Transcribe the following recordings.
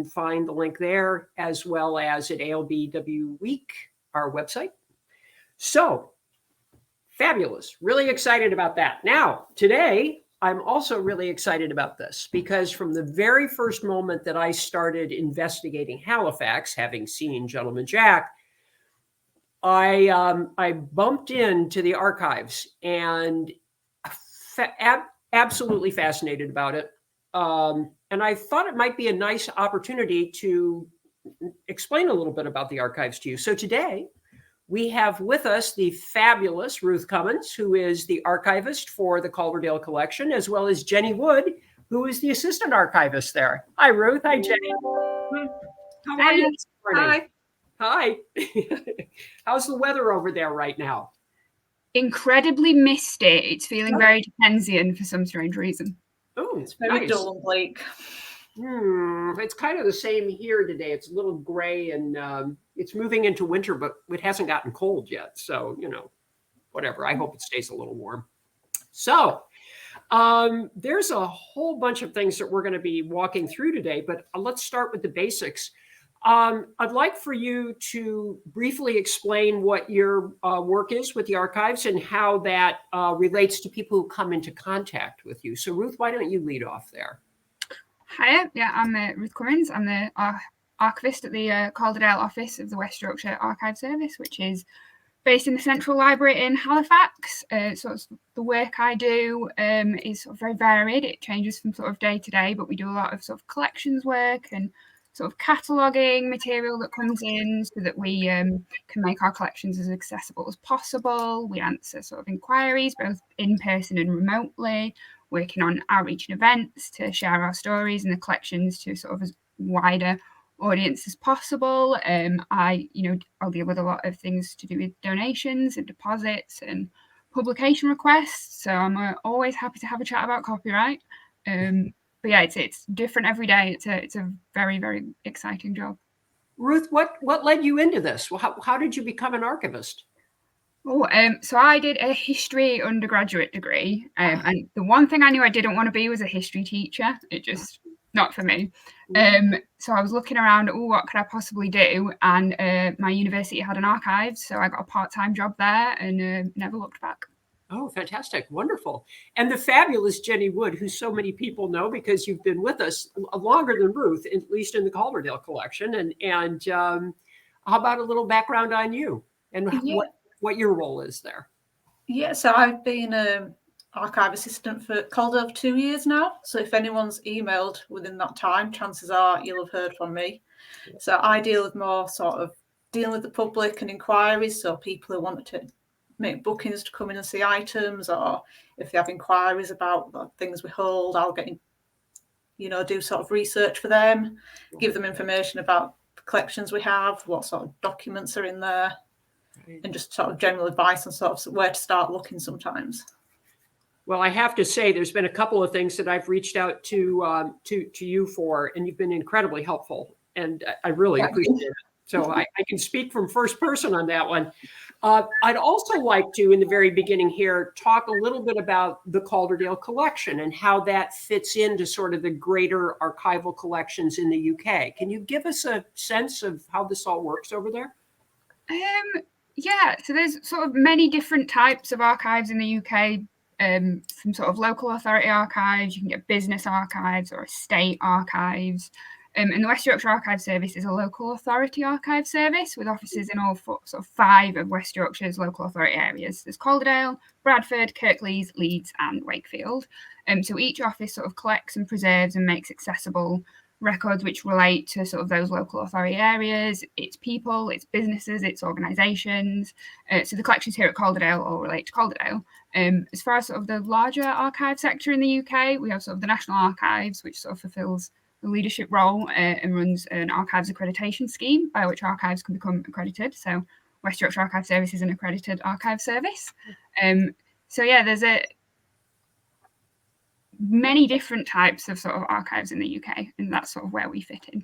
find the link there, as well as at ALBW Week, our website. So fabulous. Really excited about that. Now, today, I'm also really excited about this because from the very first moment that I started investigating Halifax, having seen Gentleman Jack, I bumped into the archives and absolutely fascinated about it. And I thought it might be a nice opportunity to explain a little bit about the archives to you. So today we have with us the fabulous Ruth Cummins, who is the archivist for the Calderdale collection, as well as Jenny Wood, who is the assistant archivist there. Hi, Ruth. Hi, Jenny. How are you this morning? Hi. How's the weather over there right now? Incredibly misty. It's feeling very Dickensian for some strange reason. Oh, it's very nice. Dull and bleak. It's kind of the same here today. It's a little gray and it's moving into winter, but it hasn't gotten cold yet. So, whatever. I hope it stays a little warm. So there's a whole bunch of things that we're going to be walking through today, but let's start with the basics. I'd like for you to briefly explain what your work is with the archives and how that relates to people who come into contact with you. So Ruth, why don't you lead off there? Hiya, yeah, I'm Ruth Cummins. I'm the archivist at the Calderdale office of the West Yorkshire Archives Service, which is based in the Central Library in Halifax. Sort of the work I do is sort of very varied. It changes from sort of day to day, but we do a lot of sort of collections work and sort of cataloguing material that comes in so that we can make our collections as accessible as possible. We answer sort of inquiries, both in person and remotely, working on outreach and events to share our stories and the collections to sort of as wider audience as possible. I'll deal with a lot of things to do with donations and deposits and publication requests. So I'm always happy to have a chat about copyright. But yeah, it's different every day. It's a very, very exciting job. Ruth, what led you into this? Well, how did you become an archivist? So I did a history undergraduate degree, and the one thing I knew I didn't want to be was a history teacher. It just not for me. So I was looking around, what could I possibly do? And my university had an archive, so I got a part-time job there and never looked back. Oh, fantastic. Wonderful. And the fabulous Jenny Wood, who so many people know because you've been with us longer than Ruth, at least in the Calderdale collection. And how about a little background on you and what your role is there? Yeah, so I've been an archive assistant for Calderdale for 2 years now. So if anyone's emailed within that time, chances are you'll have heard from me. So I deal with more sort of dealing with the public and inquiries. So people who want to make bookings to come in and see items, or if they have inquiries about the things we hold, I'll get in, do sort of research for them, give them information about the collections we have, what sort of documents are in there, and just sort of general advice on sort of where to start looking sometimes. Well, I have to say there's been a couple of things that I've reached out to you for, and you've been incredibly helpful, and I really appreciate it. So I can speak from first person on that one. I'd also like to, in the very beginning here, talk a little bit about the Calderdale collection and how that fits into sort of the greater archival collections in the UK. Can you give us a sense of how this all works over there? Yeah, so there's sort of many different types of archives in the UK, from sort of local authority archives. You can get business archives or estate archives. And the West Yorkshire Archives Service is a local authority archive service with offices in all sort of 5 of West Yorkshire's local authority areas. There's Calderdale, Bradford, Kirklees, Leeds and Wakefield. So each office sort of collects and preserves and makes accessible records which relate to sort of those local authority areas, its people, its businesses, its organisations. So the collections here at Calderdale all relate to Calderdale. As far as sort of the larger archive sector in the UK, we have sort of the National Archives, which sort of fulfills the leadership role and runs an archives accreditation scheme by which archives can become accredited. So West Yorkshire Archives Service is an accredited archive service. So yeah, there's many different types of sort of archives in the UK, and that's sort of where we fit in.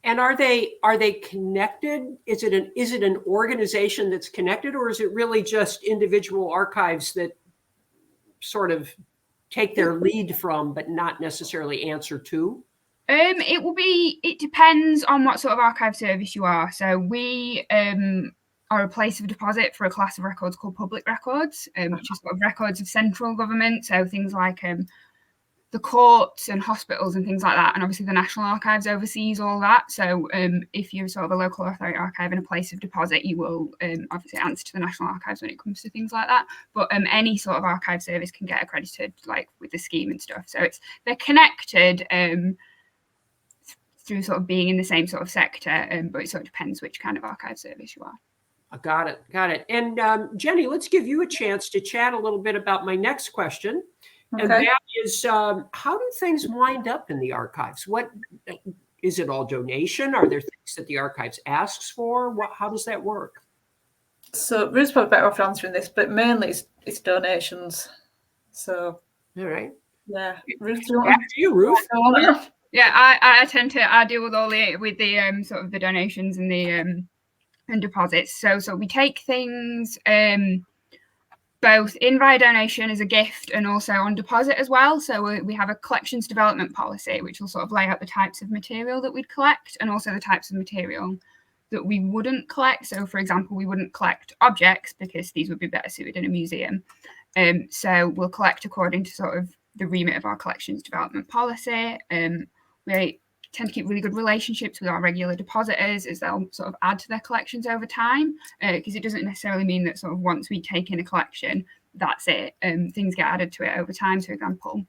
And are they connected? Is it an organization that's connected, or is it really just individual archives that sort of take their lead from, but not necessarily answer to? It depends on what sort of archive service you are. So we are a place of deposit for a class of records called public records, which is sort of records of central government. So things like the courts and hospitals and things like that. And obviously the National Archives oversees all that. So if you're sort of a local authority archive in a place of deposit, you will obviously answer to the National Archives when it comes to things like that. But any sort of archive service can get accredited, like with the scheme and stuff. So they're connected through sort of being in the same sort of sector, but it sort of depends which kind of archive service you are. Got it. And Jenny, let's give you a chance to chat a little bit about my next question. And that is, how do things wind up in the archives? What is it all donation? Are there things that the archives asks for? How does that work? So Ruth's probably better off answering this, but mainly it's donations. So all right. Yeah. Ruth, after you, Ruth. Yeah, I tend to deal with all the sort of the donations and the and deposits. So we take things both in via donation as a gift and also on deposit as well. So we have a collections development policy, which will sort of lay out the types of material that we'd collect and also the types of material that we wouldn't collect. So for example, we wouldn't collect objects because these would be better suited in a museum. So we'll collect according to sort of the remit of our collections development policy. We tend to keep really good relationships with our regular depositors as they'll sort of add to their collections over time, because it doesn't necessarily mean that sort of once we take in a collection, that's it. Things get added to it over time. So, for example,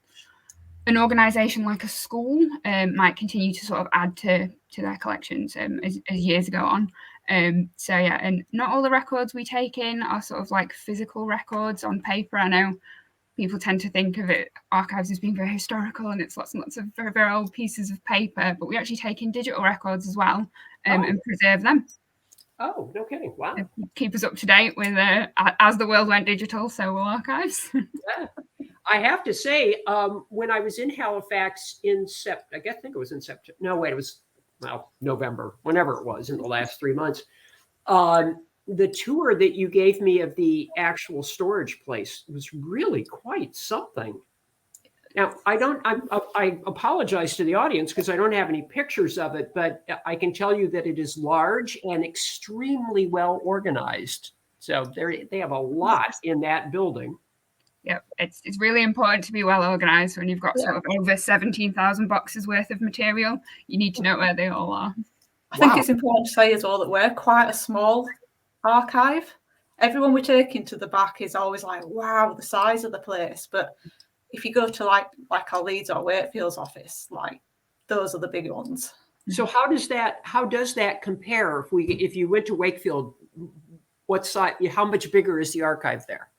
an organisation like a school might continue to sort of add to their collections as years go on. So yeah, and not all the records we take in are sort of like physical records on paper. I know people tend to think of archives as being very historical and it's lots and lots of very, very old pieces of paper, but we actually take in digital records as well and preserve them. Oh, no kidding. Wow. Keep us up to date with, as the world went digital, so will archives. Yeah. I have to say, when I was in Halifax in I think it was in September. No, wait, it was November, whenever it was in the last 3 months. The tour that you gave me of the actual storage place was really quite something. Now, I apologize to the audience because I don't have any pictures of it, but I can tell you that it is large and extremely well organized. So they have a lot in that building. Yeah, it's really important to be well organized when you've got sort of over 17,000 boxes worth of material. You need to know where they all are. I think it's important to say as well that we're quite a small archive. Everyone we take into the back is always like, wow, the size of the place. But if you go to like our Leeds or Wakefield's office, like those are the big ones. So how does that compare? If you went to Wakefield, what size? How much bigger is the archive there?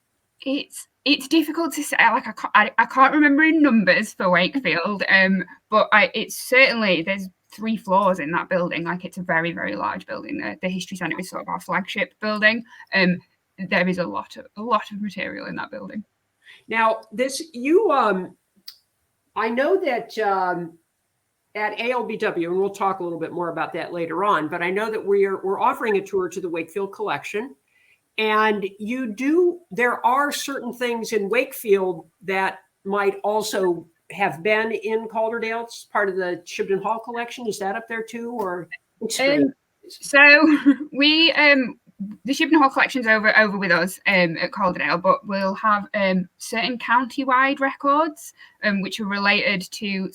It's difficult to say. Like I can't remember in numbers for Wakefield, but it's certainly there's 3 floors in that building. Like it's a very, very large building. The History Centre is sort of our flagship building. There is a lot of material in that building. Now, I know that at ALBW, and we'll talk a little bit more about that later on, but I know that we're offering a tour to the Wakefield collection. And there are certain things in Wakefield that might also have been in Calderdale. It's part of the Shibden Hall collection. Is that up there too, or? So we the Shibden Hall collection's over with us at Calderdale, but we'll have certain county-wide records which are related to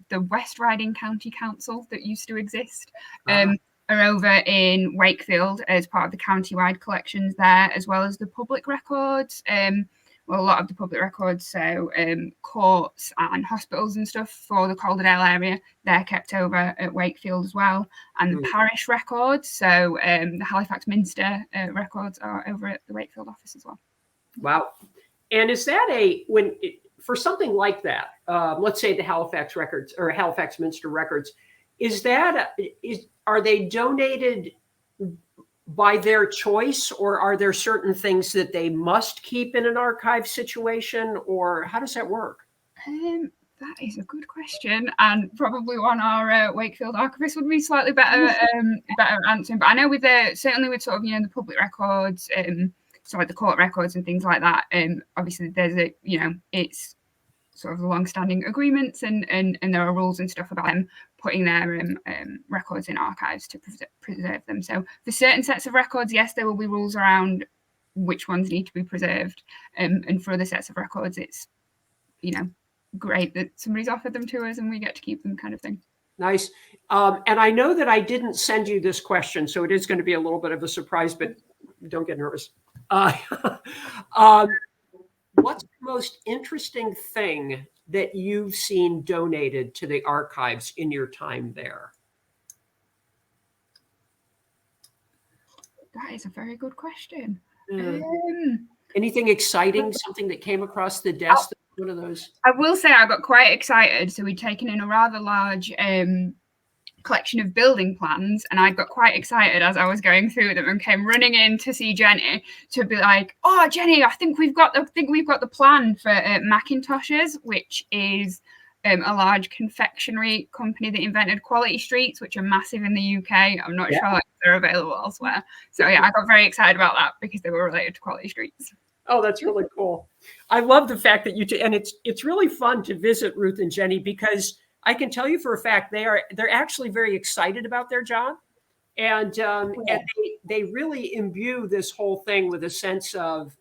the West Riding County Council that used to exist. Are over in Wakefield as part of the county-wide collections there, as well as the public records. A lot of the public records, so courts and hospitals and stuff for the Calderdale area, they're kept over at Wakefield as well. And the parish records, so the Halifax Minster records are over at the Wakefield office as well. Wow. And is that for something like that, let's say the Halifax records or Halifax Minster records, are they donated by their choice, or are there certain things that they must keep in an archive situation, or how does that work? That is a good question, and probably one our Wakefield archivist would be slightly better answering. But I know certainly with sort of the public records, so like the court records and things like that. Obviously, there's it's sort of the long-standing agreements and there are rules and stuff about them. putting their records in archives to preserve them. So for certain sets of records, yes, there will be rules around which ones need to be preserved. And for other sets of records, it's, great that somebody's offered them to us and we get to keep them, kind of thing. Nice. And I know that I didn't send you this question, so it is going to be a little bit of a surprise, but don't get nervous. What's the most interesting thing that you've seen donated to the archives in your time there? That is a very good question. Anything exciting, something that came across the desk? One of those. I will say I got quite excited. So we'd taken in a rather large collection of building plans, and I got quite excited as I was going through them and came running in to see Jenny to be like, "Oh, Jenny, I think we've got the plan for Macintoshes, which is a large confectionery company that invented quality streets, which are massive in the UK. I'm not sure if they're available elsewhere." So yeah, I got very excited about that because they were related to quality streets. Oh, that's really cool. I love the fact that and it's really fun to visit Ruth and Jenny, because I can tell you for a fact they're actually very excited about their job, and they really imbue this whole thing with a sense of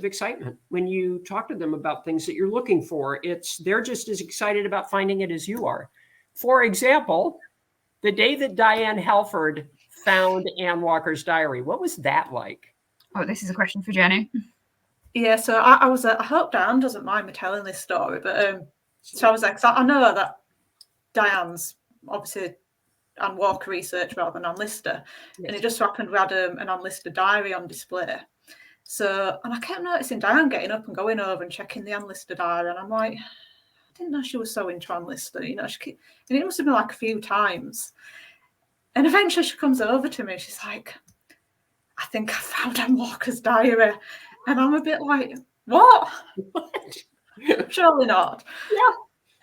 excitement. When you talk to them about things that you're looking for, they're just as excited about finding it as you are. For example, the day that Diane Halford found Anne Walker's diary, what was that like? Oh, this is a question for Jenny. Yeah, so I hope Diane doesn't mind me telling this story, but so I was like, I know that Diane's obviously Anne Walker research rather than Anne Lister, and it just happened we had an Anne Lister diary on display. So, and I kept noticing Diane getting up and going over and checking the Anne Lister diary, and I'm like, I didn't know she was so into Anne Lister, and it must have been like a few times. And eventually she comes over to me, she's like, "I think I found Anne Walker's diary." And I'm a bit like, what? Surely not. Yeah.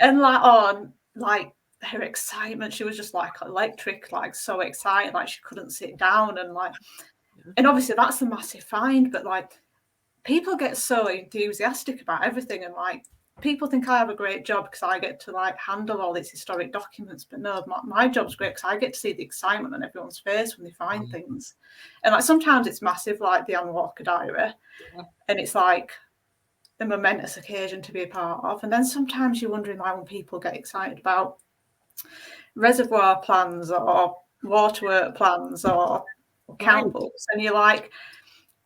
And like her excitement, she was just like electric, like so excited, like she couldn't sit down. And and obviously that's a massive find, but like people get so enthusiastic about everything, and like people think I have a great job because I get to like handle all these historic documents, but no, my job's great because I get to see the excitement on everyone's face when they find things. And like sometimes it's massive, like the Anne Walker diary, and it's like a momentous occasion to be a part of. And then sometimes you're wondering like when people get excited about reservoir plans or waterwork plans or count books, and you're like,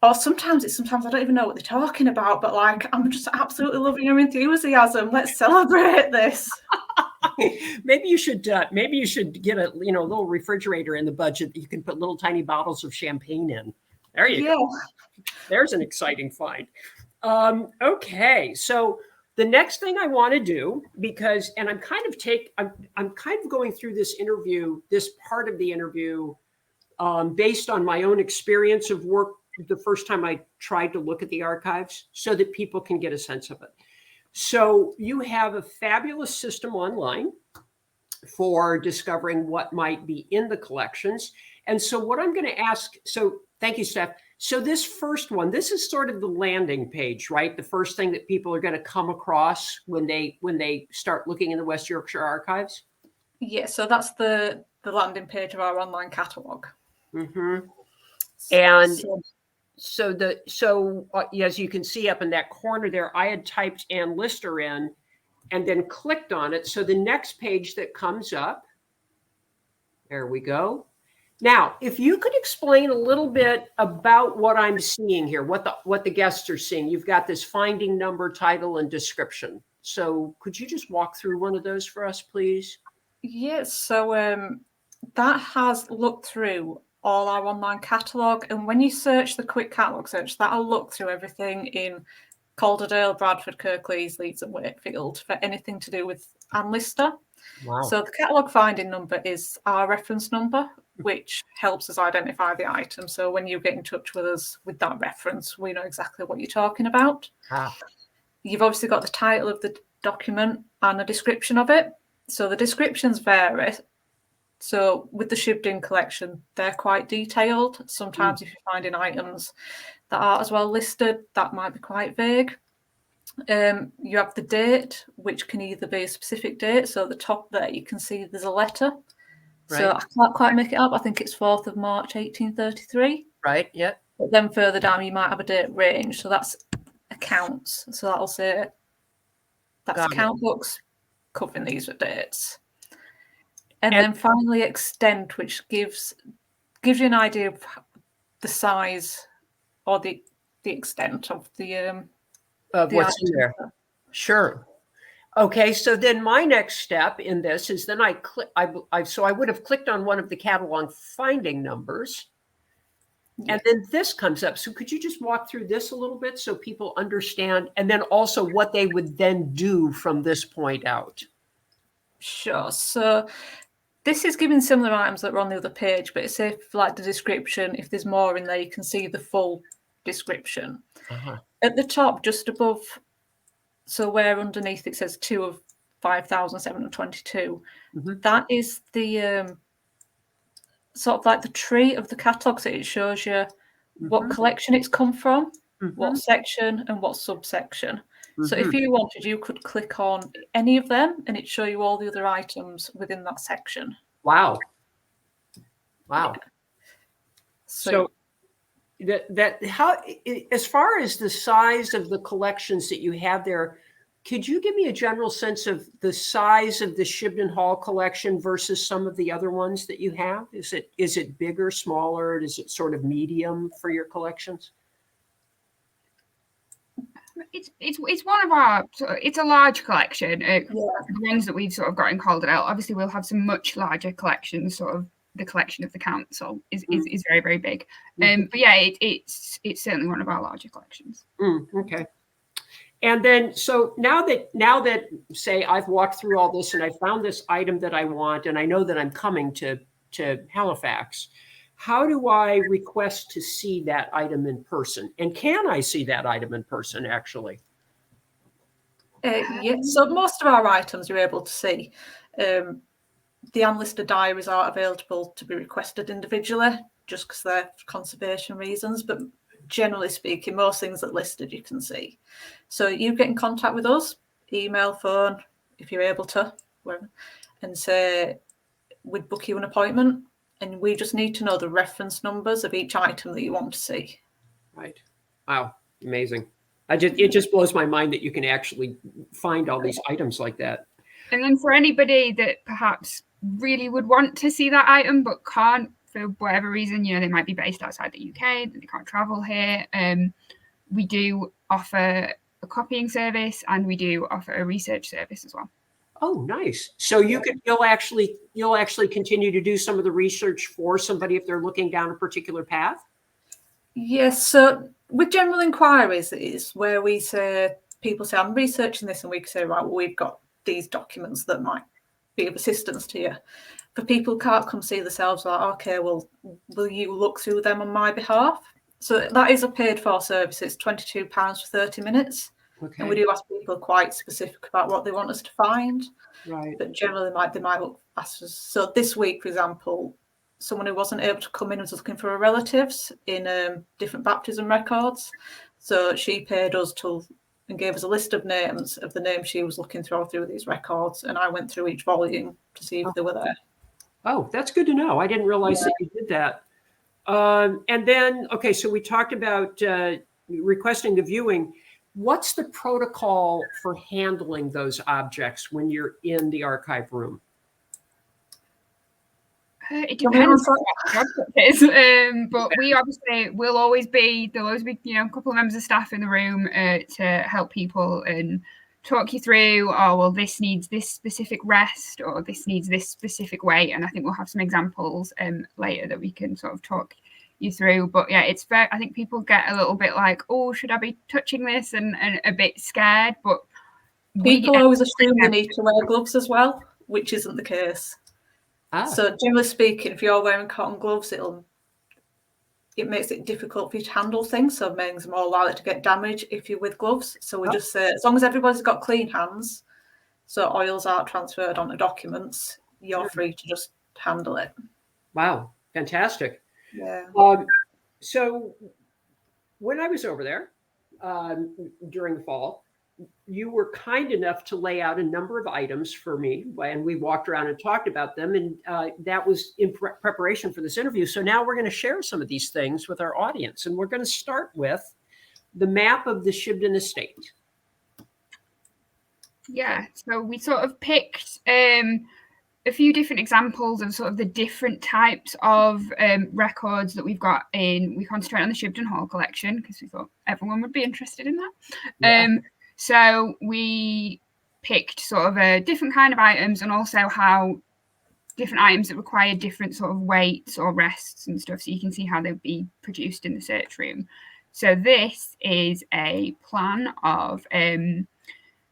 or sometimes I don't even know what they're talking about, but like I'm just absolutely loving your enthusiasm. Let's celebrate this. Maybe you should get a little refrigerator in the budget that you can put little tiny bottles of champagne in. There you go. There's an exciting find. Okay, so the next thing I want to do, I'm kind of going through this part of the interview, based on my own experience of work the first time I tried to look at the archives, so that people can get a sense of it. So you have a fabulous system online for discovering what might be in the collections. And so what I'm going to ask, so thank you, Steph. So this first one, this is sort of the landing page, right? The first thing that people are going to come across when they start looking in the West Yorkshire Archives? Yeah, so that's the landing page of our online catalogue. Mm-hmm. And so as you can see up in that corner there, I had typed Anne Lister in and then clicked on it. So the next page that comes up, there we go. Now, if you could explain a little bit about what I'm seeing here, what the guests are seeing. You've got this finding number, title, and description. So could you just walk through one of those for us, please? Yes, so that has looked through all our online catalogue, and when you search the quick catalogue search, that'll look through everything in Calderdale, Bradford, Kirklees, Leeds and Wakefield for anything to do with Anne Lister. Wow. So the catalogue finding number is our reference number, which helps us identify the item. So when you get in touch with us with that reference, we know exactly what you're talking about. You've obviously got the title of the document and a description of it. So the descriptions vary. So with the Shibden collection, they're quite detailed. Sometimes if you're finding items that aren't as well listed, that might be quite vague. You have the date, which can either be a specific date. So at the top there, you can see there's a letter. So Right. I can't quite make it up. I think it's 4th of March, 1833. Right. Yeah. But then further down, you might have a date range. So that's accounts. So that'll say that's Got it. account books covering these dates. And then finally, extent, which gives you an idea of the size or the extent of the What's in there. Sure. Okay, so then my next step in this is then I click. So I would have clicked on one of the catalog finding numbers, and then this comes up. So could you just walk through this a little bit so people understand, and then also what they would then do from this point out? Sure. So this is giving similar items that were on the other page, but it's if like the description, if there's more in there, you can see the full description. At the top, just above, so where underneath it says 2 of 5,722, that is the sort of like the tree of the catalogue. So it shows you what collection it's come from, what section and what subsection. So if you wanted, you could click on any of them and it'd show you all the other items within that section. Wow. Yeah. So that how, as far as the size of the collections that you have there, could you give me a general sense of the size of the Shibden Hall collection versus some of the other ones that you have? Is it bigger, smaller? Is it sort of medium for your collections? It's one of our. It's a large collection. The ones that we've sort of got in Calderdale. Obviously, we'll have some much larger collections. Sort of the collection of the council is very, very big. But yeah, it's certainly one of our larger collections. Okay. And then, so now that say I've walked through all this and I found this item that I want, and I know that I'm coming to Halifax, how do I request to see that item in person? And can I see that item in person, actually? Yes. So most of our items you're able to see. The unlisted diaries are available to be requested individually, just because they're for conservation reasons. But generally speaking, most things that are listed you can see. So you get in contact with us, email, phone, if you're able to, and say we'd book you an appointment. And we just need to know the reference numbers of each item that you want to see. Right. Wow. Amazing. It just blows my mind that you can actually find all these items like that. And then for anybody that perhaps really would want to see that item but can't for whatever reason, they might be based outside the UK, they can't travel here. We do offer a copying service and we do offer a research service as well. Oh, nice. So you'll actually continue to do some of the research for somebody if they're looking down a particular path? Yes. So with general inquiries is where we say, people say, I'm researching this, and we can say, right, well, we've got these documents that might be of assistance to you. For people who can't come see themselves, like, okay, well, will you look through them on my behalf? So that is a paid for service. It's £22 for 30 minutes. Okay. And we do ask people quite specific about what they want us to find. Right. But generally they might ask us. So this week, for example, someone who wasn't able to come in was looking for her relatives in different baptism records. So she paid us and gave us a list of names of the names she was looking through these records. And I went through each volume to see if they were there. Oh, that's good to know. I didn't realize that you did that. And then, okay, so we talked about requesting the viewing. What's the protocol for handling those objects when you're in the archive room? It depends on what job it is, but we obviously there'll always be a couple of members of staff in the room to help people and talk you through, well, this needs this specific rest or this needs this specific way. And I think we'll have some examples later that we can sort of talk you through. But yeah, I think people get a little bit like, oh, should I be touching this, and a bit scared. But people always assume they need to wear gloves as well, which isn't the case. So generally speaking, if you're wearing cotton gloves, it makes it difficult for you to handle things. So it makes it more likely to get damaged if you're with gloves. So we just say, as long as everybody's got clean hands, so oils aren't transferred onto documents, you're free to just handle it. Wow, fantastic. Yeah. So when I was over there during the fall, you were kind enough to lay out a number of items for me, and we walked around and talked about them, and that was in preparation for this interview. So now we're going to share some of these things with our audience, and we're going to start with the map of the Shibden estate. Yeah, so we sort of picked a few different examples of sort of the different types of records that we've got in. We concentrate on the Shibden Hall collection because we thought everyone would be interested in that. Yeah. So we picked sort of different kind of items, and also how different items that require different sort of weights or rests and stuff, so you can see how they'd be produced in the search room. So this is a plan of the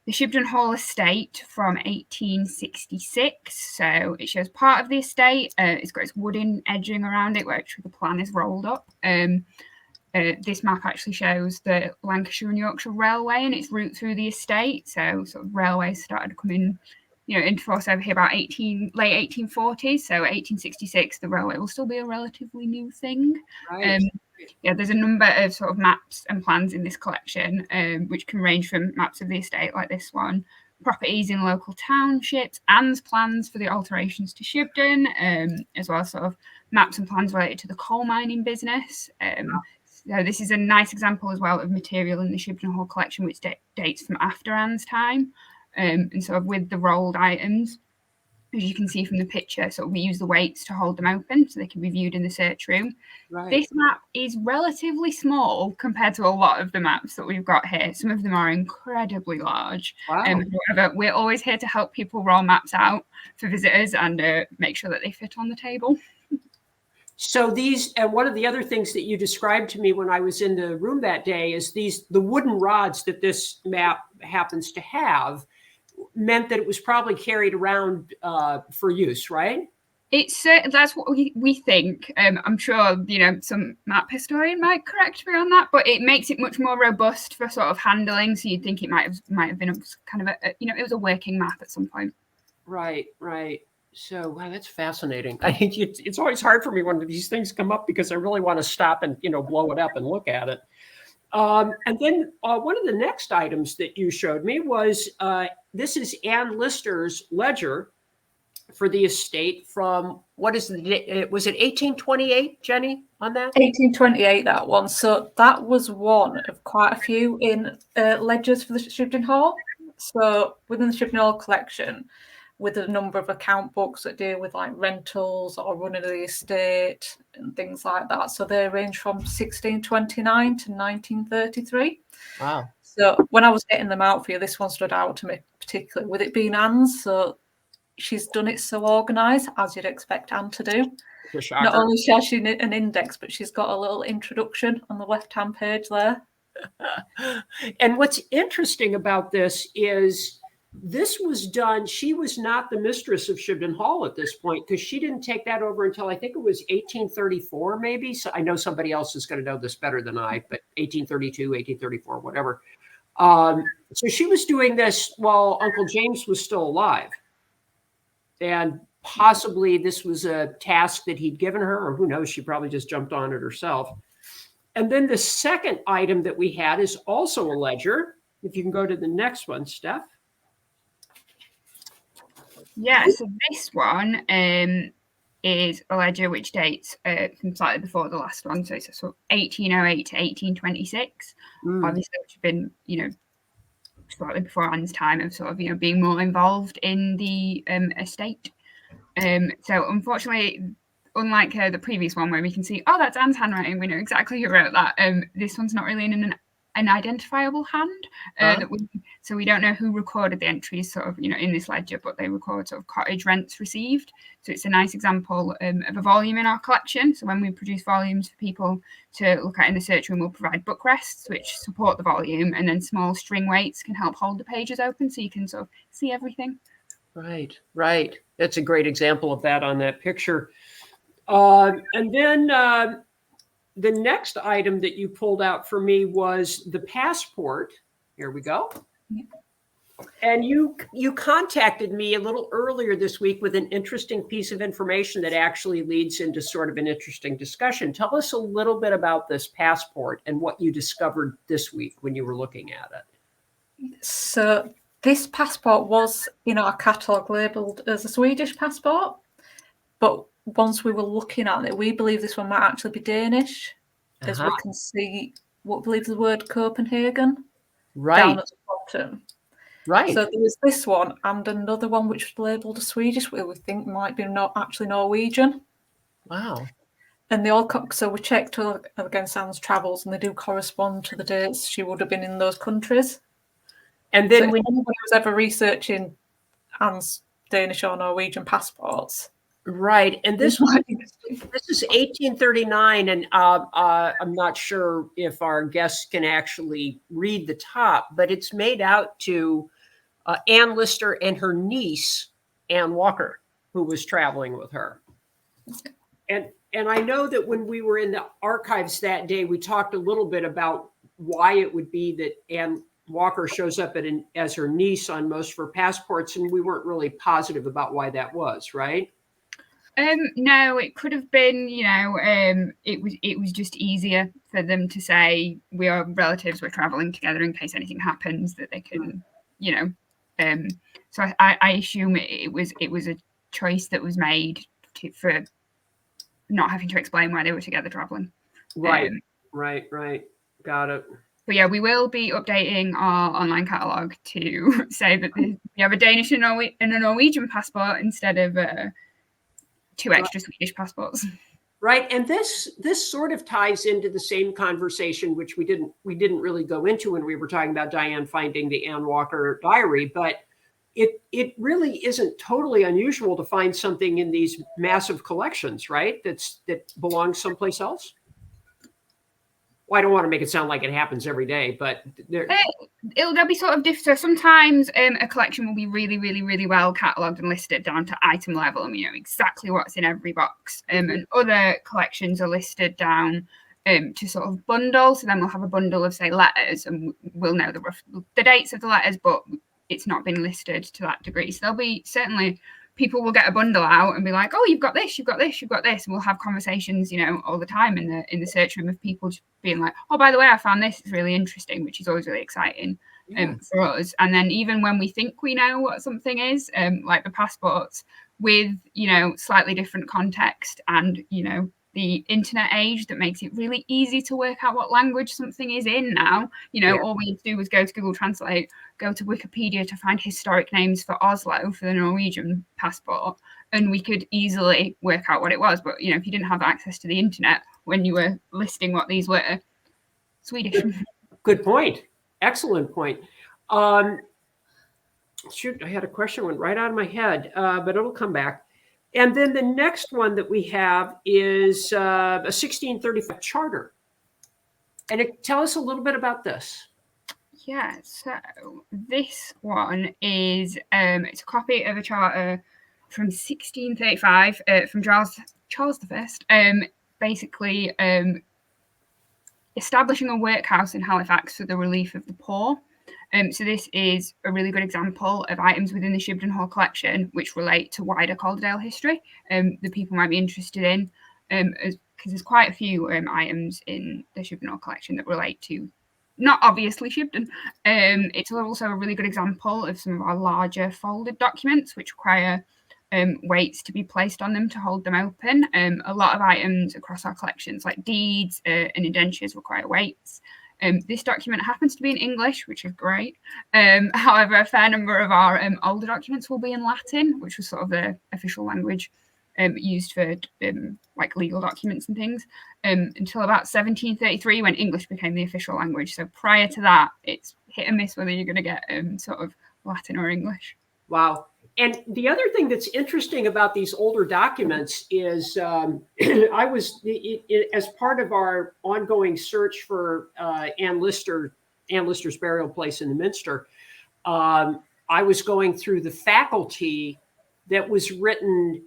Shibden Hall estate from 1866. So it shows part of the estate. It's got its wooden edging around it, where actually the plan is rolled up. This map actually shows the Lancashire and Yorkshire Railway and its route through the estate. So sort of railways started coming, into force over here about late 1840s. So 1866, the railway will still be a relatively new thing. Right. There's a number of sort of maps and plans in this collection, which can range from maps of the estate like this one, properties in local townships, and plans for the alterations to Shibden, as well as sort of maps and plans related to the coal mining business. So this is a nice example as well of material in the Shibden Hall collection, which dates from after Anne's time, and sort of with the rolled items. As you can see from the picture, so we use the weights to hold them open so they can be viewed in the search room. Right. This map is relatively small compared to a lot of the maps that we've got here. Some of them are incredibly large. Wow. However, we're always here to help people roll maps out for visitors and make sure that they fit on the table. So these, and one of the other things that you described to me when I was in the room that day is the wooden rods that this map happens to have meant that it was probably carried around for use, right? That's what we think. I'm sure some map historian might correct me on that, but it makes it much more robust for sort of handling. So you'd think it might have been kind of it was a working map at some point. Right. So wow, that's fascinating. I think it's always hard for me when these things come up because I really want to stop and blow it up and look at it. And then one of the next items that you showed me was this is Anne Lister's ledger for the estate from, what is the date? Was it 1828, Jenny, on that? 1828, that one. So that was one of quite a few in ledgers for the Shibden Hall. So within the Shibden Hall collection, with a number of account books that deal with like rentals or running of the estate and things like that. So they range from 1629 to 1933. Wow. So when I was getting them out for you, this one stood out to me particularly, with it being Anne's. So she's done it so organised, as you'd expect Anne to do. Not only has she an index, but she's got a little introduction on the left-hand page there. And what's interesting about this is this was done, she was not the mistress of Shibden Hall at this point, because she didn't take that over until I think it was 1834, maybe. So I know somebody else is going to know this better than I, but 1832, 1834, whatever. So she was doing this while Uncle James was still alive. And possibly this was a task that he'd given her, or who knows, she probably just jumped on it herself. And then the second item that we had is also a ledger. If you can go to the next one, Steph. Yeah, so this one is a ledger which dates from slightly before the last one. So it's sort of 1808 to 1826. Obviously, which have been, slightly before Anne's time of sort of, being more involved in the estate. So unfortunately, unlike the previous one where we can see, that's Anne's handwriting, we know exactly who wrote that. This one's not really in an identifiable hand. So we don't know who recorded the entries sort of, in this ledger, but they record sort of cottage rents received. So it's a nice example of a volume in our collection. So when we produce volumes for people to look at in the search room, we'll provide book rests, which support the volume, and then small string weights can help hold the pages open so you can sort of see everything. Right. That's a great example of that on that picture. And then the next item that you pulled out for me was the passport. Here we go. Yeah. And you contacted me a little earlier this week with an interesting piece of information that actually leads into sort of an interesting discussion. Tell us a little bit about this passport and what you discovered this week when you were looking at it. So this passport was in our catalogue labelled as a Swedish passport, but once we were looking at it, we believe this one might actually be Danish, as we can see what we believe the word Copenhagen down at the bottom. Right. So there was this one and another one which was labelled as Swedish, where we think might be not actually Norwegian. Wow. And they all so we checked against Anne's travels, and they do correspond to the dates she would have been in those countries. And then so if anybody was ever researching Anne's Danish or Norwegian passports, right. And this is 1839, and I'm not sure if our guests can actually read the top, but it's made out to Anne Lister and her niece, Anne Walker, who was traveling with her. And I know that when we were in the archives that day, we talked a little bit about why it would be that Anne Walker shows up as her niece on most of her passports, and we weren't really positive about why that was, right? No, it could have been, it was just easier for them to say we are relatives, we're traveling together in case anything happens, that they can, so I assume it was a choice that was made for not having to explain why they were together traveling. Right. Got it. But yeah, we will be updating our online catalogue to say that we have a Danish and a Norwegian passport instead of 2 extra Swedish passports. Right, and this sort of ties into the same conversation, which we didn't really go into when we were talking about Diane finding the Anne Walker diary, but it really isn't totally unusual to find something in these massive collections, right? That belongs someplace else. Well, I don't want to make it sound like it happens every day, but there'll be sort of different. So sometimes a collection will be really, really, really well catalogued and listed down to item level, and we know exactly what's in every box. And other collections are listed down to sort of bundle. So then we'll have a bundle of, say, letters, and we'll know the dates of the letters, but it's not been listed to that degree. So there'll be certainly people will get a bundle out and be like, oh, you've got this, you've got this, you've got this. And we'll have conversations, all the time in the search room of people just being like, oh, by the way, I found this. It's really interesting, which is always really exciting for us. And then even when we think we know what something is, like the passports with, slightly different context and, the internet age that makes it really easy to work out what language something is in now. All we need to do was go to Google Translate, go to Wikipedia to find historic names for Oslo for the Norwegian passport, and we could easily work out what it was. But, if you didn't have access to the internet when you were listing what these were, Swedish. Good point. Excellent point. Shoot, I had a question went right out of my head, but it'll come back. And then the next one that we have is a 1635 charter. And tell us a little bit about this. Yeah, so this one is it's a copy of a charter from 1635 from Charles I, basically establishing a workhouse in Halifax for the relief of the poor. So this is a really good example of items within the Shibden Hall collection which relate to wider Calderdale history that people might be interested in, because there's quite a few items in the Shibden Hall collection that relate to not obviously Shibden. It's also a really good example of some of our larger folded documents which require weights to be placed on them to hold them open. A lot of items across our collections like deeds and indentures require weights. This document happens to be in English, which is great. However, a fair number of our older documents will be in Latin, which was sort of the official language used for like legal documents and things, until about 1733 when English became the official language. So prior to that, it's hit and miss whether you're going to get sort of Latin or English. Wow. And the other thing that's interesting about these older documents is I was, as part of our ongoing search for Anne Lister's burial place in the Minster, I was going through the faculty that was written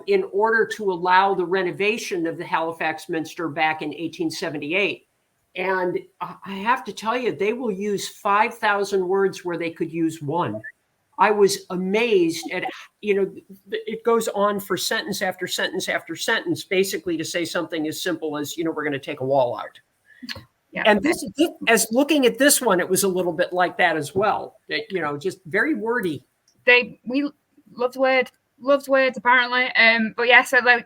in order to allow the renovation of the Halifax Minster back in 1878. And I have to tell you, they will use 5,000 words where they could use one. I was amazed at, it goes on for sentence after sentence after sentence, basically to say something as simple as, we're going to take a wall out. Yeah. And this, as looking at this one, it was a little bit like that as well. That, you know, just very wordy. We loved words apparently. But yeah, so like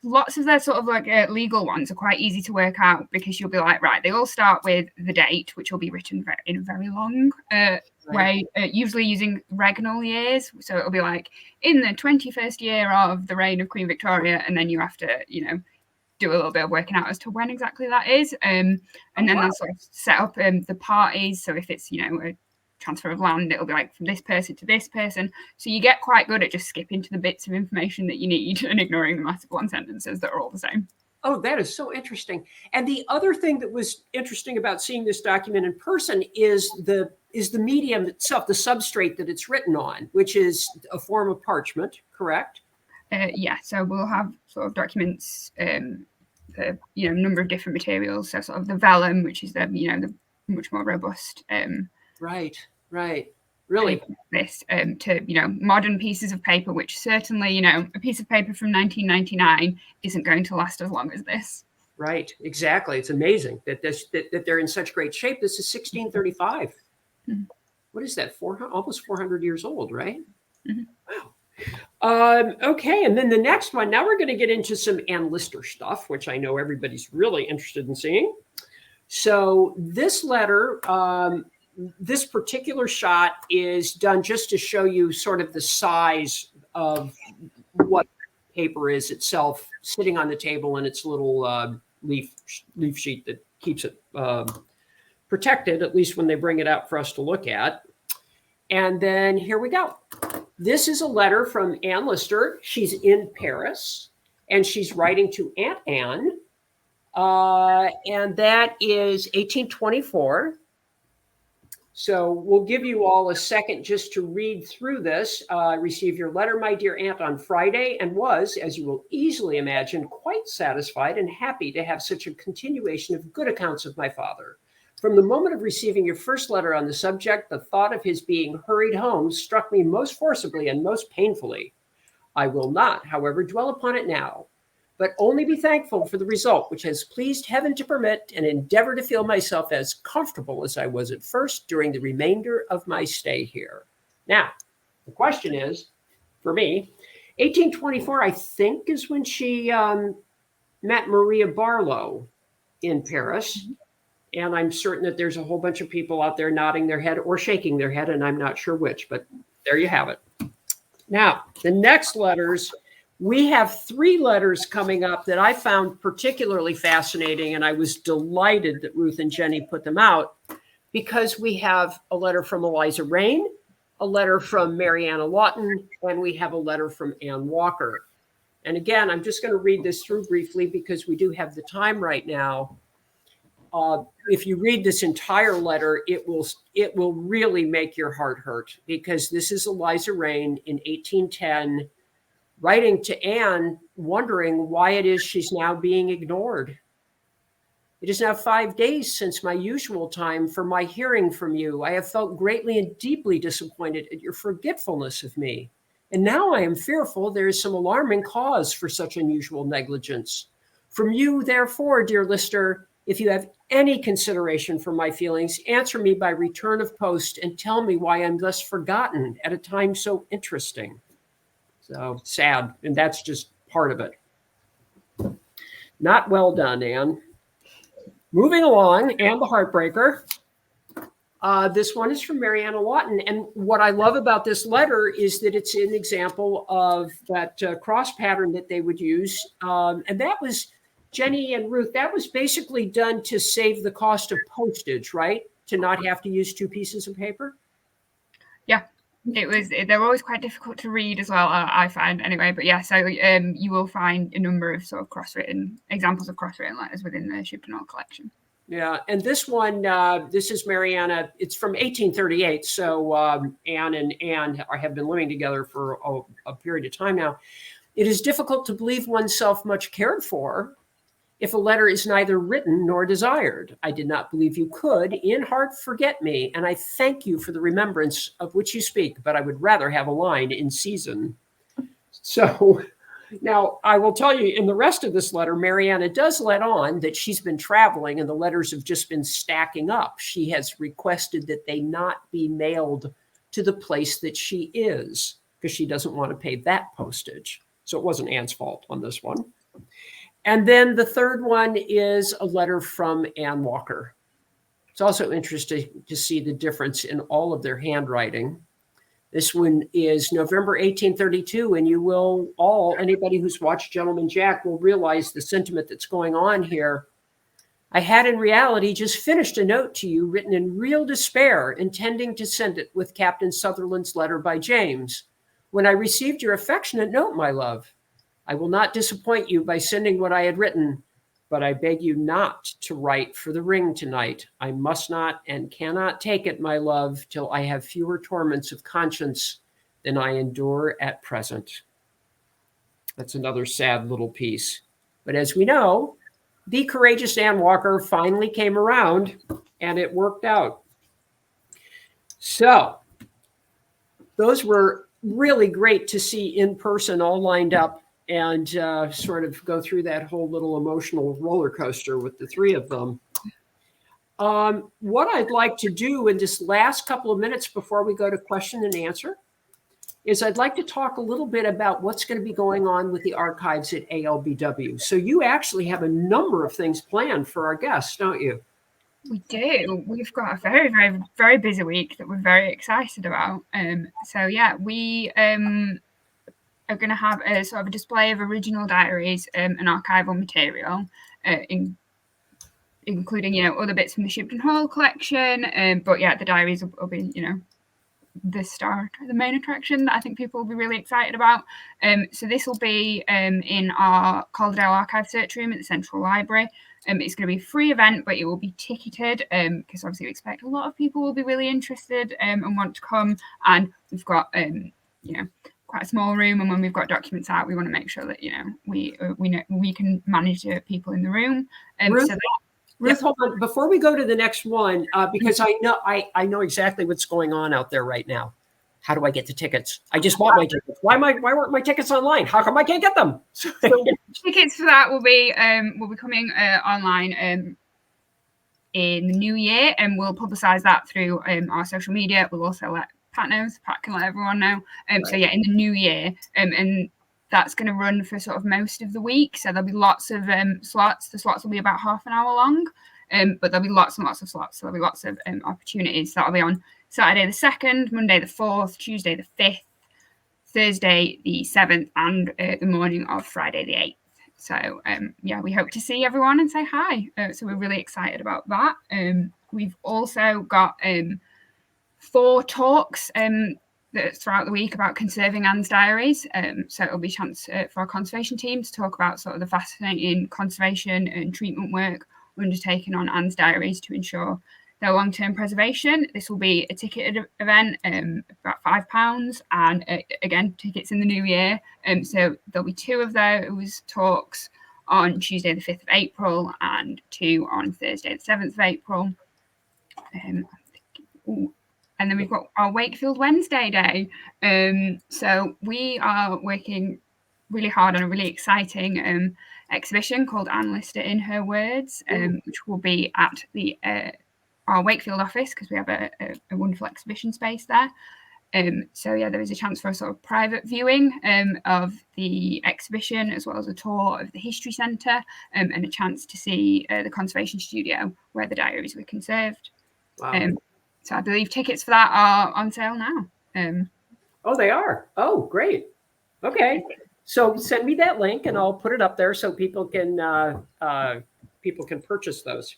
lots of their sort of like legal ones are quite easy to work out, because you'll be like, right, they all start with the date, which will be written in a very long way, usually using regnal years. So it'll be like in the 21st year of the reign of Queen Victoria, and then you have to, you know, do a little bit of working out as to when exactly that is. And then they'll sort of set up the parties. So if it's, you know, a transfer of land, it'll be like from this person to this person. So you get quite good at just skipping to the bits of information that you need and ignoring the massive long sentences that are all the same. Oh, that is so interesting. And the other thing that was interesting about seeing this document in person is the medium itself, the substrate that it's written on, which is a form of parchment, correct? Yeah, so we'll have sort of documents, you know, number of different materials. So sort of the vellum, which is the, you know, the much more robust. Right. Really. This to, you know, modern pieces of paper, which certainly, you know, a piece of paper from 1999 isn't going to last as long as this. Right. Exactly. It's amazing that that they're in such great shape. This is 1635. Mm-hmm. What is that? Almost 400 years old, right? Mm-hmm. Wow. Okay, and then the next one, now we're going to get into some Ann Lister stuff, which I know everybody's really interested in seeing. So this letter, this particular shot is done just to show you sort of the size of what paper is itself, sitting on the table in its little leaf sheet that keeps it protected, at least when they bring it out for us to look at. And then here we go. This is a letter from Ann Lister. She's in Paris, and she's writing to Aunt Anne, and that is 1824. So we'll give you all a second just to read through this. Received your letter, my dear aunt, on Friday, and was, as you will easily imagine, quite satisfied and happy to have such a continuation of good accounts of my father. From the moment of receiving your first letter on the subject, the thought of his being hurried home struck me most forcibly and most painfully. I will not, however, dwell upon it now, but only be thankful for the result, which has pleased heaven to permit, and endeavor to feel myself as comfortable as I was at first during the remainder of my stay here. Now, the question is, for me, 1824, I think, is when she met Maria Barlow in Paris. And I'm certain that there's a whole bunch of people out there nodding their head or shaking their head, and I'm not sure which, but there you have it. Now, the next letters, we have 3 letters coming up that I found particularly fascinating, and I was delighted that Ruth and Jenny put them out, because we have a letter from Eliza Rain, a letter from Mariana Lawton, and we have a letter from Ann Walker. And again, I'm just going to read this through briefly because we do have the time right now. If you read this entire letter, it will really make your heart hurt, because this is Eliza Rain in 1810 writing to Anne, wondering why it is she's now being ignored. It is now 5 days since my usual time for my hearing from you. I have felt greatly and deeply disappointed at your forgetfulness of me. And now I am fearful there is some alarming cause for such unusual negligence. From you, therefore, dear Lister, if you have any consideration for my feelings, answer me by return of post and tell me why I'm thus forgotten at a time so interesting. So sad, and that's just part of it. Not well done, Anne. Moving along, Anne the Heartbreaker. This one is from Mariana Lawton, and what I love about this letter is that it's an example of that cross pattern that they would use, and that was, Jenny and Ruth, that was basically done to save the cost of postage, right? To not have to use 2 pieces of paper? Yeah, they're always quite difficult to read as well, I find anyway. But yeah, so you will find a number of sort of examples of cross-written letters within the Shipton collection. Yeah, and this one, this is Mariana. It's from 1838. So Anne and Anne have been living together for a period of time now. It is difficult to believe oneself much cared for if a letter is neither written nor desired. I did not believe you could, in heart, forget me, and I thank you for the remembrance of which you speak, but I would rather have a line in season. So Now, I will tell you in the rest of this letter, Mariana does let on that she's been traveling and the letters have just been stacking up. She has requested that they not be mailed to the place that she is because she doesn't want to pay that postage. So it wasn't Anne's fault on this one. And then the third one is a letter from Ann Walker. It's also interesting to see the difference in all of their handwriting. This one is November 1832, and you will all, anybody who's watched Gentleman Jack will realize the sentiment that's going on here. I had in reality just finished a note to you written in real despair, intending to send it with Captain Sutherland's letter by James. When I received your affectionate note, my love, I will not disappoint you by sending what I had written, but I beg you not to write for the ring tonight. I must not and cannot take it, my love, till I have fewer torments of conscience than I endure at present. That's another sad little piece. But as we know, the courageous Ann Walker finally came around and it worked out. So those were really great to see in person, all lined up, and sort of go through that whole little emotional roller coaster with the three of them. What I'd like to do in this last couple of minutes before we go to question and answer is I'd like to talk a little bit about what's going to be going on with the archives at ALBW. So you actually have a number of things planned for our guests, don't you? We do. We've got a very, very, very busy week that we're very excited about. So yeah, we are going to have a sort of a display of original diaries and archival material, including, you know, other bits from the Shipton Hall collection. But yeah, the diaries will be, you know, the main attraction that I think people will be really excited about. So this will be in our Calderdale Archive Search Room at the Central Library. It's going to be a free event, but it will be ticketed because obviously we expect a lot of people will be really interested and want to come. And we've got, you know, quite a small room, and when we've got documents out, we want to make sure that, you know, we can manage the people in the room. Ruth, hold on. Before we go to the next one, because I know exactly what's going on out there right now. How do I get the tickets? I just bought my tickets. Why weren't my tickets online? How come I can't get them? So tickets for that will be coming online in the new year, and we'll publicise that through our social media. We'll also let Pat know. Pat can let everyone know. Right. So yeah, in the new year, and that's going to run for sort of most of the week. So there'll be lots of slots. The slots will be about half an hour long, but there'll be lots and lots of slots. So there'll be lots of opportunities. That'll be on Saturday the 2nd, Monday the 4th, Tuesday the 5th, Thursday the 7th, and the morning of Friday the 8th. So yeah, we hope to see everyone and say hi. So we're really excited about that. We've also got 4 talks throughout the week about conserving Anne's diaries. So it'll be a chance for our conservation team to talk about sort of the fascinating conservation and treatment work undertaken on Anne's diaries to ensure their long-term preservation. This will be a ticketed event, about £5, and again, tickets in the new year. So there'll be 2 of those talks on Tuesday the 5th of April and 2 on Thursday the 7th of April. And then we've got our Wakefield Wednesday day. So we are working really hard on a really exciting exhibition called Anne Lister in Her Words, which will be at the our Wakefield office, because we have a wonderful exhibition space there. So yeah, there is a chance for a sort of private viewing of the exhibition, as well as a tour of the History Centre, and a chance to see the conservation studio where the diaries were conserved. Wow. So I believe tickets for that are on sale now. Oh, they are. Oh, great. Okay. So send me that link and I'll put it up there so people can purchase those.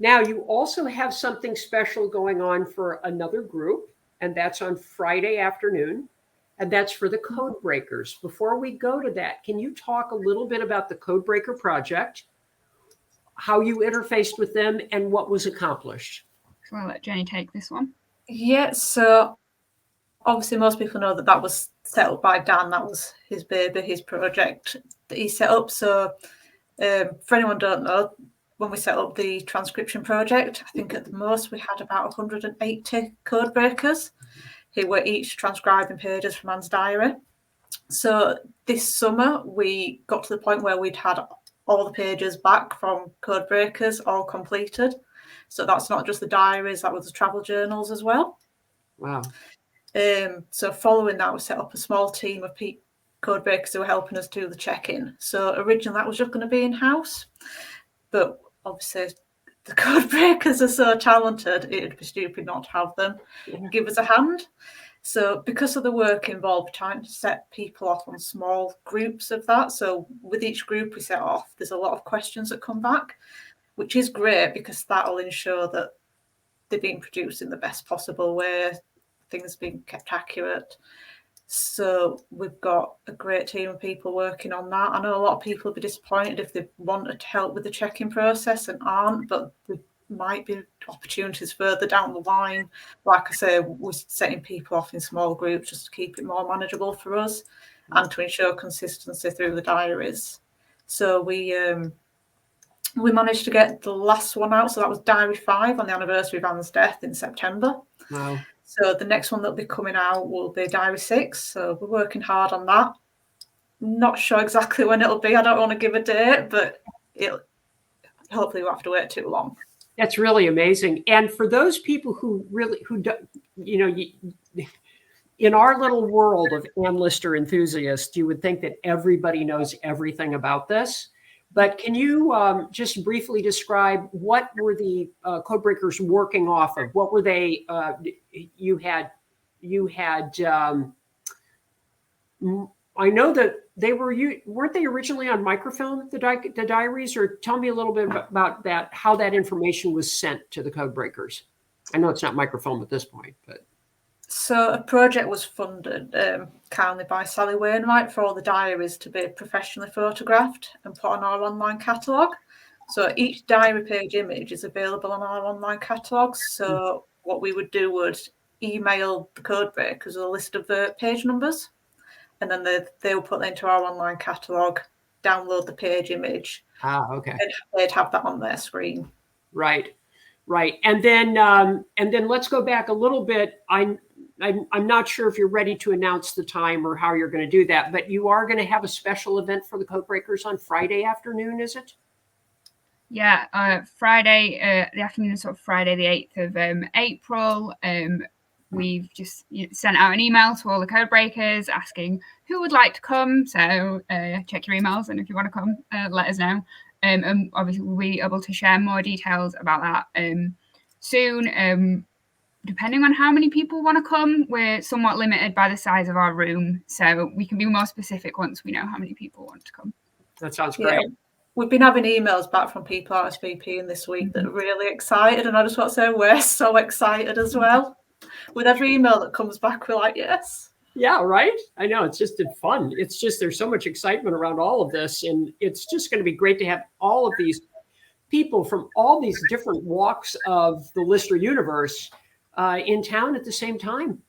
Now you also have something special going on for another group, and that's on Friday afternoon, and that's for the Code Breakers. Before we go to that, can you talk a little bit about the Code Breaker project, how you interfaced with them, and what was accomplished? So I'll let Jenny take this one. Yeah, so obviously most people know that was set up by Dan. That was his baby, his project that he set up. So for anyone who don't know, when we set up the transcription project, I think at the most we had about 180 code breakers who were each transcribing pages from Anne's diary. So this summer we got to the point where we'd had all the pages back from code breakers, all completed. So that's not just the diaries, that was the travel journals as well. Wow. So following that, we set up a small team of code breakers who were helping us do the check-in. So originally that was just going to be in-house, but obviously the code breakers are so talented, it'd be stupid not to have them give us a hand. So because of the work involved, trying to set people off on small groups of that. So with each group we set off, there's a lot of questions that come back, which is great because that'll ensure that they're being produced in the best possible way, things being kept accurate. So we've got a great team of people working on that. I know a lot of people will be disappointed if they wanted help with the check-in process and aren't, but there might be opportunities further down the line. Like I say, we're setting people off in small groups just to keep it more manageable for us and to ensure consistency through the diaries. So we managed to get the last one out. So that was Diary 5 on the anniversary of Anne's death in September. Wow. So the next one that'll be coming out will be Diary 6. So we're working hard on that. Not sure exactly when it'll be. I don't want to give a date, but hopefully we won't have to wait too long. That's really amazing. And for those people who do, in our little world of Ann Lister enthusiasts, you would think that everybody knows everything about this. But can you just briefly describe what were the codebreakers working off of? What were they? You had. I know that they weren't they originally on microfilm, the diaries, or tell me a little bit about that, how that information was sent to the codebreakers. I know it's not microfilm at this point, but. So a project was funded kindly by Sally Wainwright for all the diaries to be professionally photographed and put on our online catalogue. So each diary page image is available on our online catalogues. So what we would do would email the code breakers a list of the page numbers, and then they will put that into our online catalogue, download the page image. Okay. And they'd have that on their screen. Right. And then let's go back a little bit. I'm not sure if you're ready to announce the time or how you're going to do that, but you are going to have a special event for the codebreakers on Friday afternoon, is it? Yeah, Friday, the afternoon, sort of Friday, the 8th of April. We've just sent out an email to all the codebreakers asking who would like to come. So check your emails, and if you want to come, let us know. And obviously, we'll be able to share more details about that soon. Depending on how many people want to come, we're somewhat limited by the size of our room. So we can be more specific once we know how many people want to come. That sounds great. Yeah. We've been having emails back from people RSVPing this week that are really excited. And I just want to say we're so excited as well. With every email that comes back, we're like, yes. Yeah, right? I know. It's just fun. It's just there's so much excitement around all of this. And it's just going to be great to have all of these people from all these different walks of the Lister universe in town at the same time.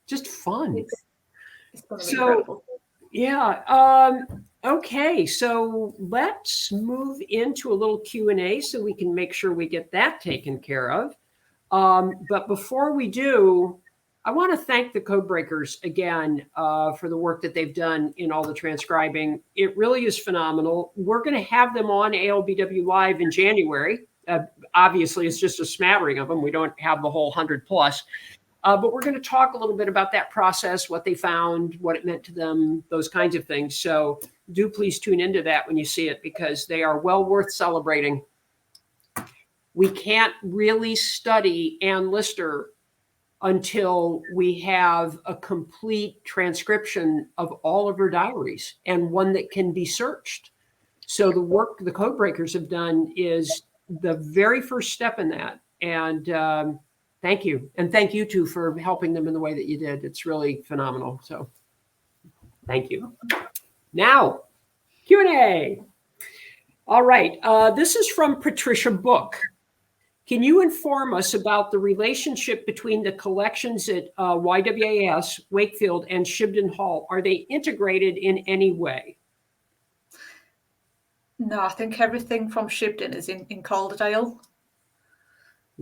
Just fun. It's going to be incredible. Yeah. Okay. So let's move into a little Q&A so we can make sure we get that taken care of. But before we do, I want to thank the codebreakers again for the work that they've done in all the transcribing. It really is phenomenal. We're going to have them on ALBW Live in January. Obviously, it's just a smattering of them. We don't have the whole 100 plus. But we're going to talk a little bit about that process, what they found, what it meant to them, those kinds of things. So do please tune into that when you see it, because they are well worth celebrating. We can't really study Ann Lister until we have a complete transcription of all of her diaries and one that can be searched. So the work the codebreakers have done is the very first step in that. And thank you. And thank you too for helping them in the way that you did. It's really phenomenal. So thank you. Now, Q&A. All right. This is from Patricia Book. Can you inform us about the relationship between the collections at YWAS, Wakefield, and Shibden Hall? Are they integrated in any way? No, I think everything from Shibden is in Calderdale.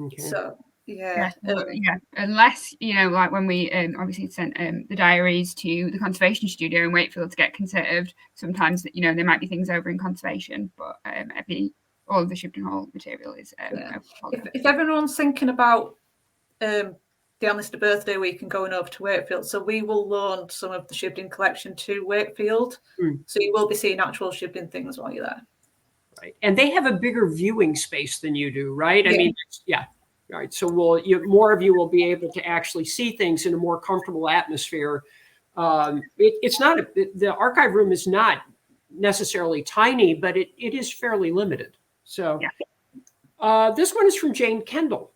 Okay. So Yeah. Yeah, unless, like when we obviously sent the diaries to the conservation studio in Wakefield to get conserved, sometimes there might be things over in conservation, but all of the Shibden Hall material is if everyone's thinking about the Anlister birthday week and going over to Wakefield, so we will loan some of the Shibden collection to Wakefield, so you will be seeing actual Shibden things while you're there. Right, and they have a bigger viewing space than you do, right? Yeah. I mean, yeah. All right, so more of you will be able to actually see things in a more comfortable atmosphere. It's not the archive room is not necessarily tiny, but it is fairly limited. So this one is from Jane Kendall.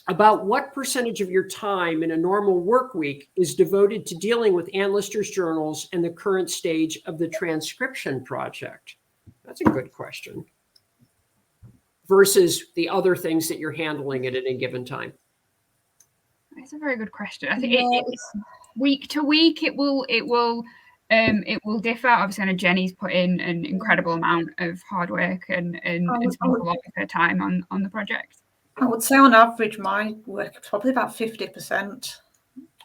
About what percentage of your time in a normal work week is devoted to dealing with Ann Lister's journals and the current stage of the transcription project? That's a good question. Versus the other things that you're handling at any given time? That's a very good question. I think it's week to week. It will differ. Obviously, I know Jenny's put in an incredible amount of hard work and spent a lot of her time on the project. I would say on average, my work is probably about 50%.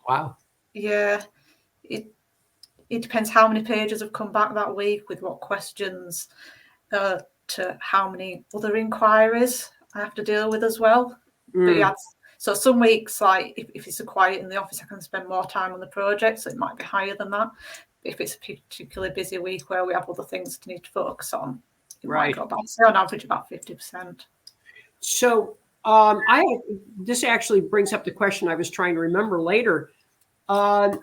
Wow. Yeah, it depends how many pages have come back that week, with what questions, to how many other inquiries I have to deal with as well. But yeah, so some weeks, like if it's a quiet in the office, I can spend more time on the project, so it might be higher than that. If it's a particularly busy week where we have other things to need to focus on, it might go back. So on average, about 50%. So this actually brings up the question I was trying to remember later. For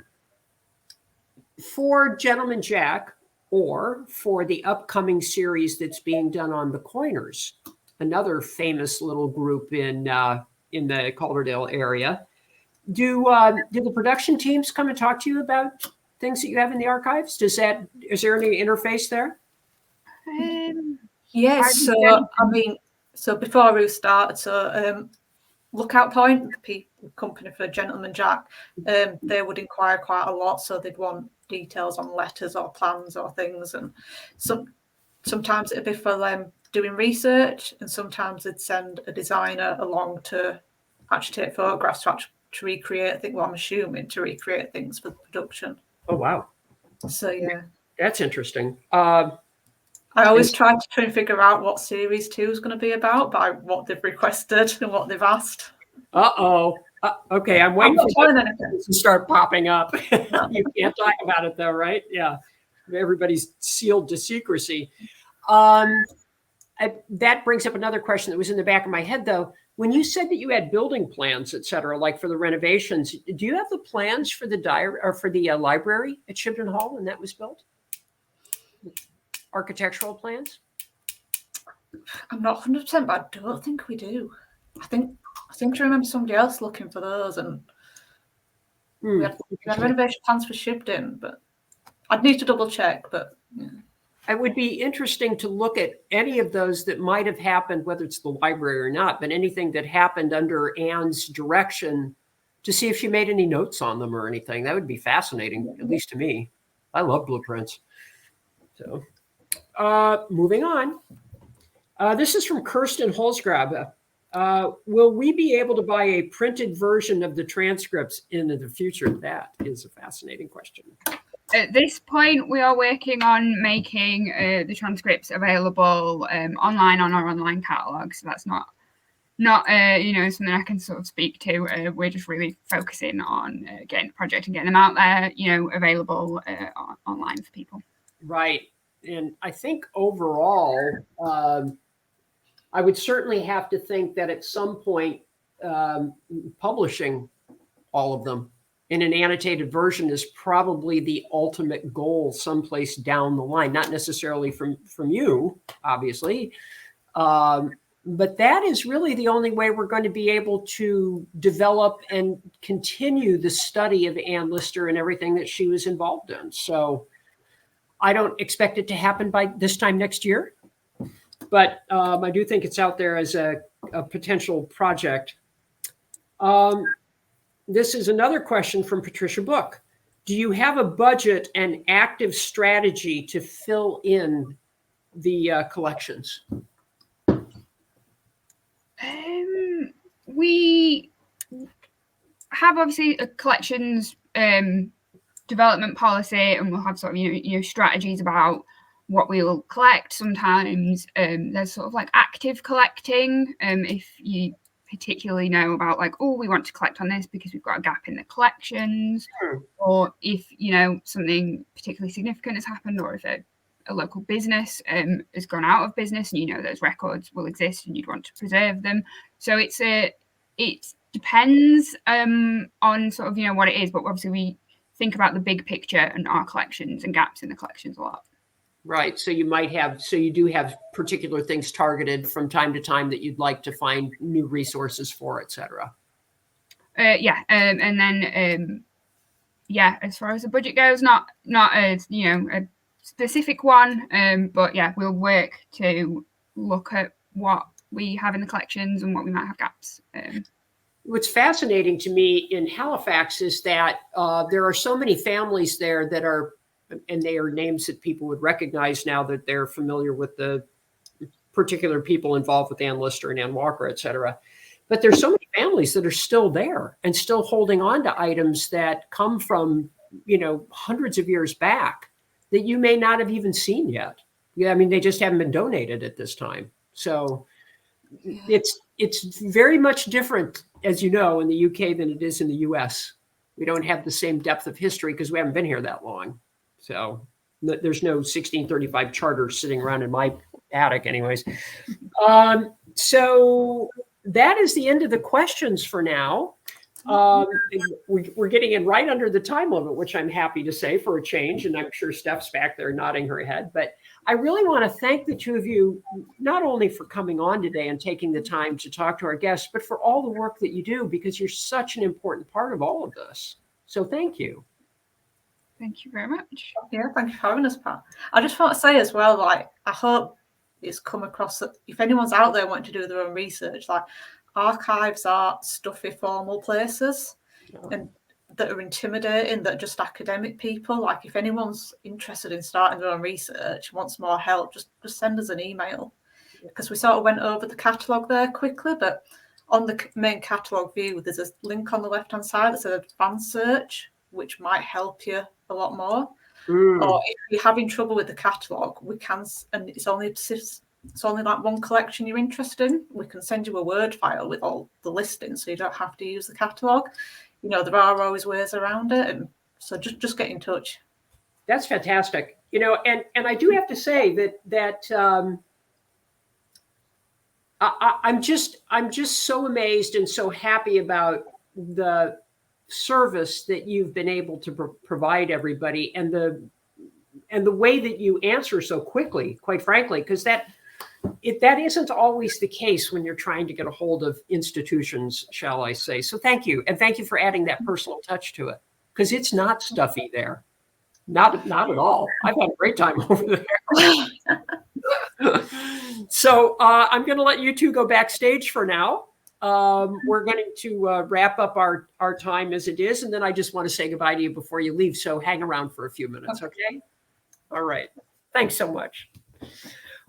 Gentleman Jack, or for the upcoming series that's being done on the Coiners, another famous little group in the Calderdale area, do the production teams come and talk to you about things that you have in the archives? Is there any interface there? Yes. So before Ruth started, Lookout Point, the company for Gentleman Jack, they would inquire quite a lot, so they'd want details on letters or plans or things, and sometimes it'd be for them doing research, and sometimes they'd send a designer along to actually take photographs to recreate things. Well, I'm assuming to recreate things for the production. Oh wow! So yeah, that's interesting. I always try to figure out what series 2 is going to be about by what they've requested and what they've asked. Okay, I'm waiting for that to start popping up. You can't talk about it though, right? Yeah, everybody's sealed to secrecy. That brings up another question that was in the back of my head, though. When you said that you had building plans, et cetera, like for the renovations, do you have the plans for the diary or for the library at Shibden Hall when that was built? Architectural plans? I'm not 100%, but I don't think we do. I think I remember somebody else looking for those, and we had renovation plans for Shibden, but I'd need to double check. But yeah. It would be interesting to look at any of those that might have happened, whether it's the library or not, but anything that happened under Anne's direction, to see if she made any notes on them or anything. That would be fascinating, at least to me. I love blueprints. So, moving on. This is from Kirsten Holzgrab. Will we be able to buy a printed version of the transcripts in the future? That is a fascinating question. At this point, we are working on making the transcripts available online on our online catalogue. So that's not something I can sort of speak to. We're just really focusing on getting the project and getting them out there, available online for people. Right. And I think overall, I would certainly have to think that at some point, publishing all of them in an annotated version is probably the ultimate goal someplace down the line, not necessarily from you, obviously. But that is really the only way we're going to be able to develop and continue the study of Ann Lister and everything that she was involved in. So I don't expect it to happen by this time next year, but I do think it's out there as a potential project. This is another question from Patricia Book. Do you have a budget and active strategy to fill in we have obviously a collections development policy, and we'll have sort of strategies about what we will collect. Sometimes there's sort of like active collecting, if you particularly know about like, oh, we want to collect on this because we've got a gap in the collections, or if something particularly significant has happened, or if a local business has gone out of business and those records will exist and you'd want to preserve them. So it depends on sort of what it is, but obviously we think about the big picture and our collections and gaps in the collections a lot. Right. So you do have particular things targeted from time to time that you'd like to find new resources for, et cetera. Yeah. And then, as far as the budget goes, not as, a specific one, but yeah, we'll work to look at what we have in the collections and what we might have gaps. What's fascinating to me in Halifax is that there are so many families there that are, and they are names that people would recognize now that they're familiar with the particular people involved with Ann Lister and Ann Walker, et cetera. But there's so many families that are still there and still holding on to items that come from, hundreds of years back that you may not have even seen yet. Yeah, I mean, they just haven't been donated at this time. So it's very much different, as you know, in the UK than it is in the US. We don't have the same depth of history because we haven't been here that long. So there's no 1635 charter sitting around in my attic anyways. So that is the end of the questions for now. We're getting in right under the time limit, which I'm happy to say for a change. And I'm sure Steph's back there nodding her head. But I really want to thank the two of you, not only for coming on today and taking the time to talk to our guests, but for all the work that you do, because you're such an important part of all of this. So thank you. Thank you very much. Yeah, thank you for having us, Pat. I just want to say as well, I hope it's come across that if anyone's out there wanting to do their own research, archives are stuffy, formal places and that are intimidating, that are just academic people. If anyone's interested in starting their own research, wants more help, just send us an email. Because we sort of went over the catalogue there quickly, but on the main catalogue view, there's a link on the left-hand side that says advanced search, which might help you a lot more. Or if you're having trouble with the catalogue, we can, and it's only one collection you're interested in, we can send you a Word file with all the listings, so you don't have to use the catalogue. There are always ways around it, and so just get in touch. That's fantastic. And I do have to say that I'm just so amazed and so happy about the service that you've been able to provide everybody, and the way that you answer so quickly, quite frankly, because that isn't always the case when you're trying to get a hold of institutions, shall I say. So thank you. And thank you for adding that personal touch to it, because it's not stuffy there. Not at all. I've had a great time over there. So I'm going to let you two go backstage for now. We're going to wrap up our time as it is. And then I just want to say goodbye to you before you leave. So hang around for a few minutes. Okay. All right. Thanks so much.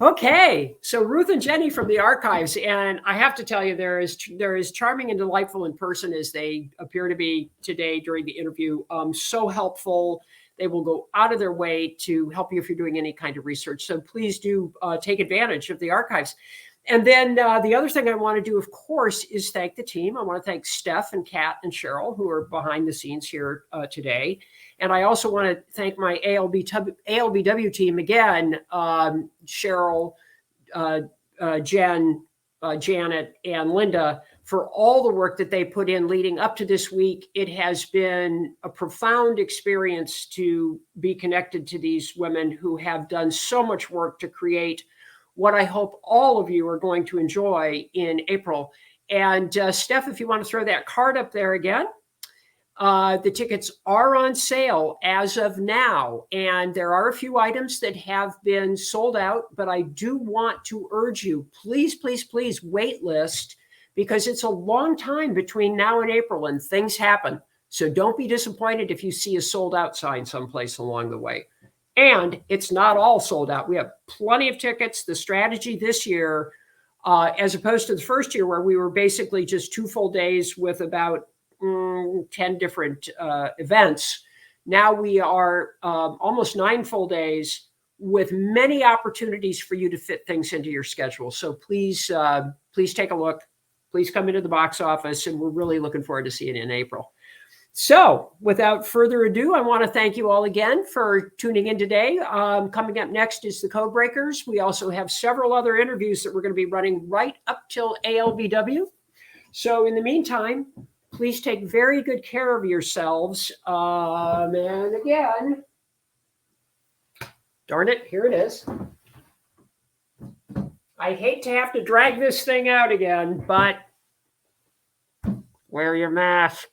Okay. So Ruth and Jenny from the archives. And I have to tell you, they're as charming and delightful in person as they appear to be today during the interview. So helpful. They will go out of their way to help you if you're doing any kind of research. So please do take advantage of the archives. And then the other thing I want to do, of course, is thank the team. I want to thank Steph and Kat and Cheryl, who are behind the scenes here today. And I also want to thank my ALBW team again, Cheryl, Jen, Janet, and Linda, for all the work that they put in leading up to this week. It has been a profound experience to be connected to these women who have done so much work to create what I hope all of you are going to enjoy in April. And Steph, if you want to throw that card up there again, the tickets are on sale as of now. And there are a few items that have been sold out, but I do want to urge you, please, please, please wait list, because it's a long time between now and April and things happen. So don't be disappointed if you see a sold out sign someplace along the way. And it's not all sold out. We have plenty of tickets. The strategy this year as opposed to the first year where we were basically just 2 full days with about 10 different events. Now we are almost 9 full days with many opportunities for you to fit things into your schedule. So please, please take a look. Please come into the box office, and we're really looking forward to seeing you in April. So without further ado, I want to thank you all again for tuning in today. Coming up next is the Code Breakers. We also have several other interviews that we're going to be running right up till ALBW. So in the meantime, please take very good care of yourselves. And again, darn it, here it is. I hate to have to drag this thing out again, but wear your mask,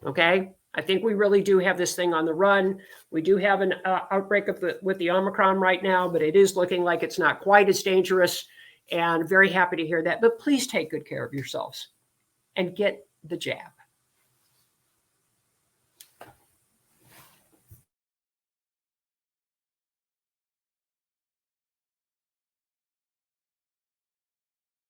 okay? I think we really do have this thing on the run. We do have an outbreak with the Omicron right now, but it is looking like it's not quite as dangerous, and very happy to hear that. But please take good care of yourselves and get the jab.